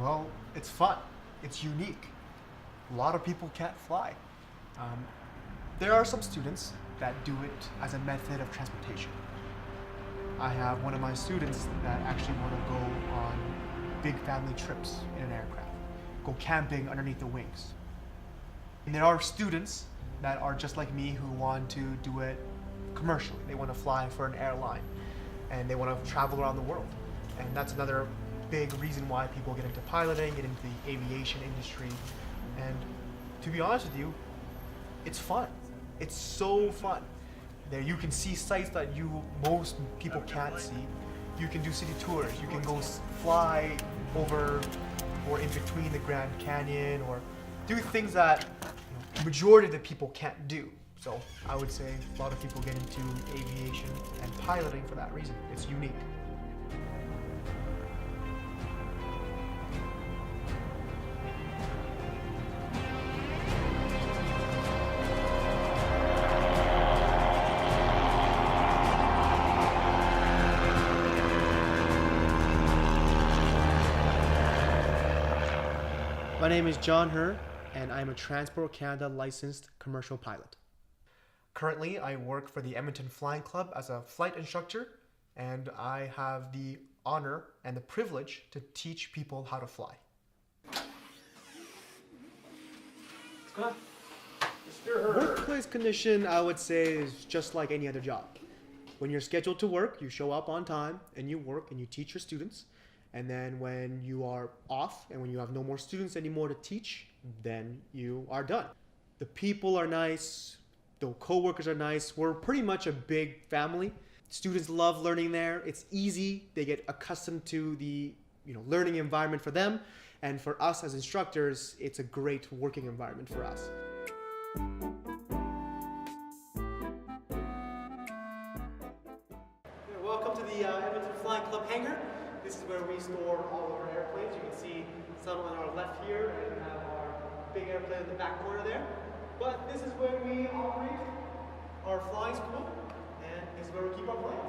Well, it's fun. It's unique. A lot of people can't fly. There are some students that do it as a method of transportation. I have one of my students that actually want to go on big family trips in an aircraft, go camping underneath the wings. And there are students that are just like me who want to do it commercially. They want to fly for an airline and they want to travel around the world. And that's another big reason why people get into piloting, get into the aviation industry. And to be honest with you, it's fun. It's so fun. There you can see sights that most people can't see. You can do city tours. You can go fly over or in between the Grand Canyon or do things that majority of the people can't do. So I would say a lot of people get into aviation and piloting for that reason. It's unique. My name is John Her, and I'm a Transport Canada licensed commercial pilot. Currently, I work for the Edmonton Club as a flight instructor, and I have the honor and the privilege to teach people how to fly. Workplace condition, I would say, is just like any other job. When you're scheduled to work, you show up on time, and you work, and you teach your students. And then when you are off and when you have no more students anymore to teach, then you are done. The people are nice, the co-workers are nice. We're pretty much a big family. Students love learning there. It's easy. They get accustomed to the learning environment for them. And for us as instructors, it's a great working environment for us. Welcome to the Edmonton Club hangar. This is where we store all of our airplanes. You can see some on our left here, and we have our big airplane in the back corner there. But this is where we operate our flying school, and this is where we keep our planes.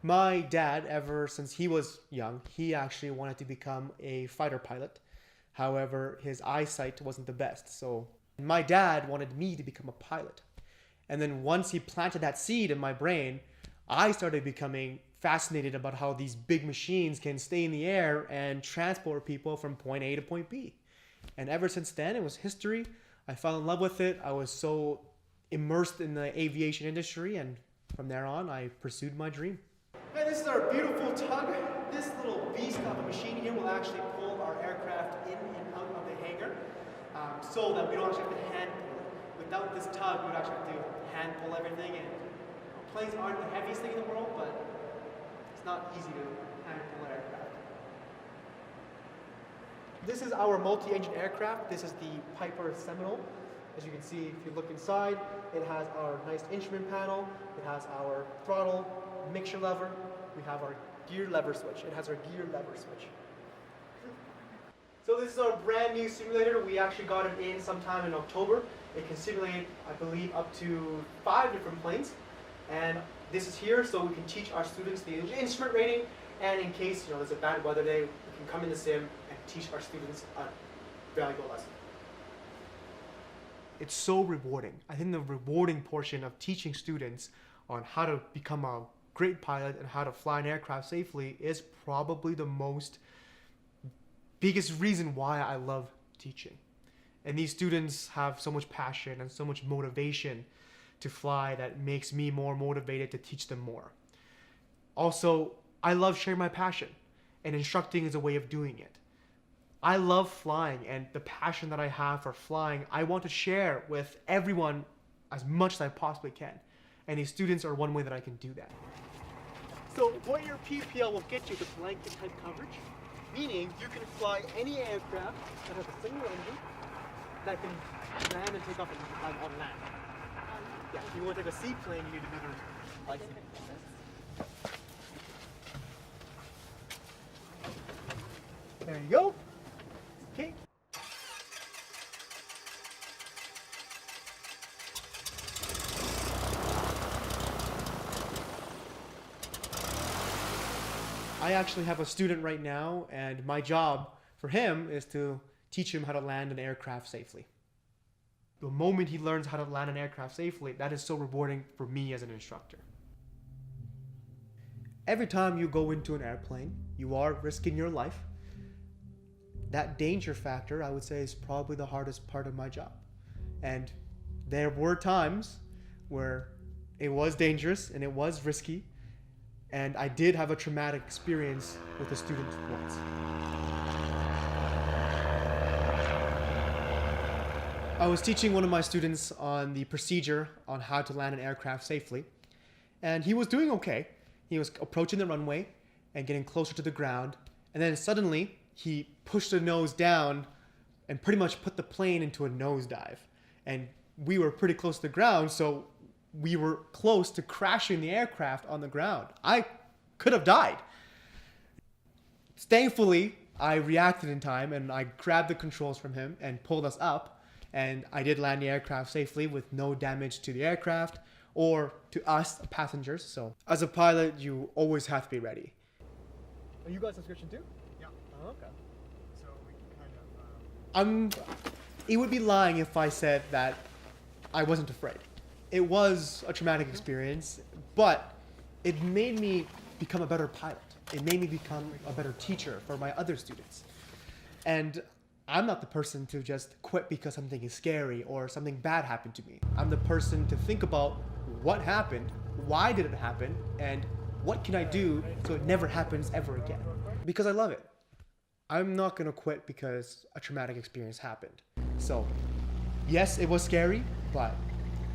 My dad, ever since he was young, he actually wanted to become a fighter pilot. However, his eyesight wasn't the best, so my dad wanted me to become a pilot. And then once he planted that seed in my brain, I started becoming fascinated about how these big machines can stay in the air and transport people from point A to point B. And ever since then, it was history. I fell in love with it. I was so immersed in the aviation industry, and from there on, I pursued my dream. Hey, this is our beautiful tug. This little beast of a machine here will actually pull our aircraft in and out of the hangar so that we don't actually have to hand pull it. Without this tug, we would actually have to hand pull everything, and planes aren't the heaviest thing in the world, but it's not easy to hand pull an aircraft. This is our multi-engine aircraft. This is the Piper Seminole. As you can see, if you look inside, it has our nice instrument panel. It has our throttle, mixture lever. We have our gear lever switch. It has our gear lever switch. So this is our brand new simulator. We actually got it in sometime in October. It can simulate, I believe, up to 5 different planes. And this is here so we can teach our students the instrument rating, and in case there's a bad weather day, we can come in the sim and teach our students a valuable lesson. It's so rewarding. I think the rewarding portion of teaching students on how to become a great pilot and how to fly an aircraft safely is probably the biggest reason why I love teaching. And these students have so much passion and so much motivation to fly that makes me more motivated to teach them more. Also, I love sharing my passion, and instructing is a way of doing it. I love flying, and the passion that I have for flying, I want to share with everyone as much as I possibly can. And these students are one way that I can do that. So what your PPL will get you is blanket type coverage, meaning you can fly any aircraft that has a single engine that can land and take off on land. Yeah, if you want to take a seaplane, you need another license. There you go. Okay. I actually have a student right now, and my job for him is to teach him how to land an aircraft safely. The moment he learns how to land an aircraft safely, that is so rewarding for me as an instructor. Every time you go into an airplane, you are risking your life. That danger factor, I would say, is probably the hardest part of my job. And there were times where it was dangerous and it was risky, and I did have a traumatic experience with a student once. I was teaching one of my students on the procedure on how to land an aircraft safely, and he was doing okay. He was approaching the runway and getting closer to the ground, and then suddenly he pushed the nose down and pretty much put the plane into a nosedive. And we were pretty close to the ground, so we were close to crashing the aircraft on the ground. I could have died. Thankfully, I reacted in time and I grabbed the controls from him and pulled us up, and I did land the aircraft safely with no damage to the aircraft or to us, the passengers. So as a pilot, you always have to be ready. Are you guys subscription too? Yeah. Oh, okay. So we can kind of... It would be lying if I said that I wasn't afraid. It was a traumatic experience, but it made me become a better pilot. It made me become a better teacher for my other students. And I'm not the person to just quit because something is scary or something bad happened to me. I'm the person to think about what happened, why did it happen, and what can I do so it never happens ever again. Because I love it. I'm not gonna quit because a traumatic experience happened. So, yes, it was scary, but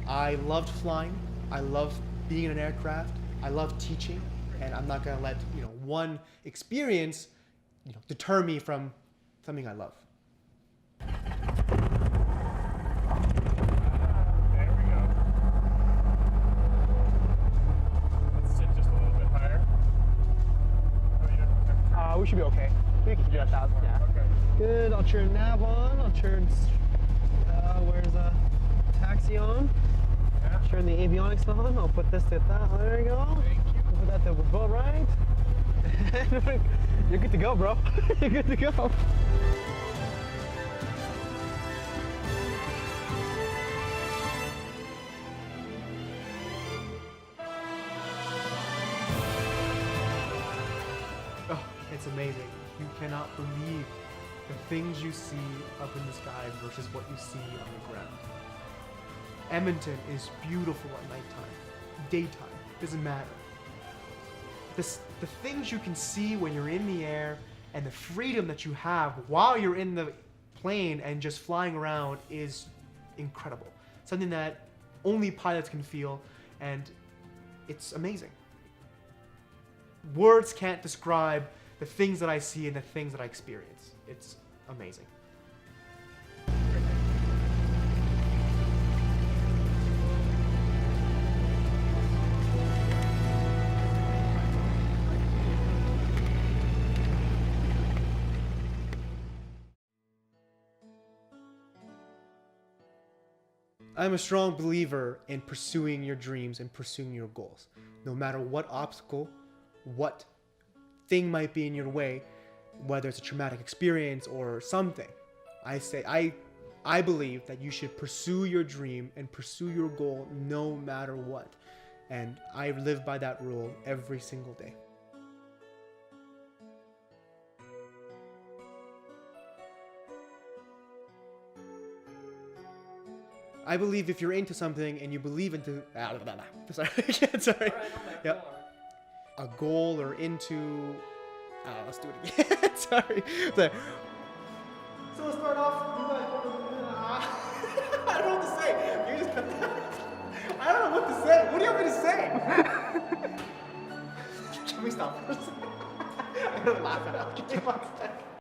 I loved flying. I loved being in an aircraft. I loved teaching, and I'm not gonna let one experience deter me from something I love. There we go. Let's sit just a little bit higher. We should be okay. We can do 1,000, yeah. Okay. Good, I'll turn nav on. I'll turn, where's the taxi on? Yeah. Turn the avionics on. I'll put this to that. There you go. Thank you. Put that to boat right. You're good to go, bro. You're good to go. Oh, it's amazing. You cannot believe the things you see up in the sky versus what you see on the ground. Edmonton is beautiful at nighttime, daytime, doesn't matter. The things you can see when you're in the air and the freedom that you have while you're in the plane and just flying around is incredible. Something that only pilots can feel, and it's amazing. Words can't describe the things that I see and the things that I experience. It's amazing. I'm a strong believer in pursuing your dreams and pursuing your goals. No matter what obstacle, what thing might be in your way, whether it's a traumatic experience or something, I believe that you should pursue your dream and pursue your goal no matter what. And I live by that rule every single day. I believe if you're into something and you believe into sorry, sorry. Yep. A goal or into let's do it again. Sorry. So let's start off. I don't know what to say. You just cut that. I don't know what to say. What do you want me to say? Can we stop? I'm gonna laugh it out. Give me 1 second.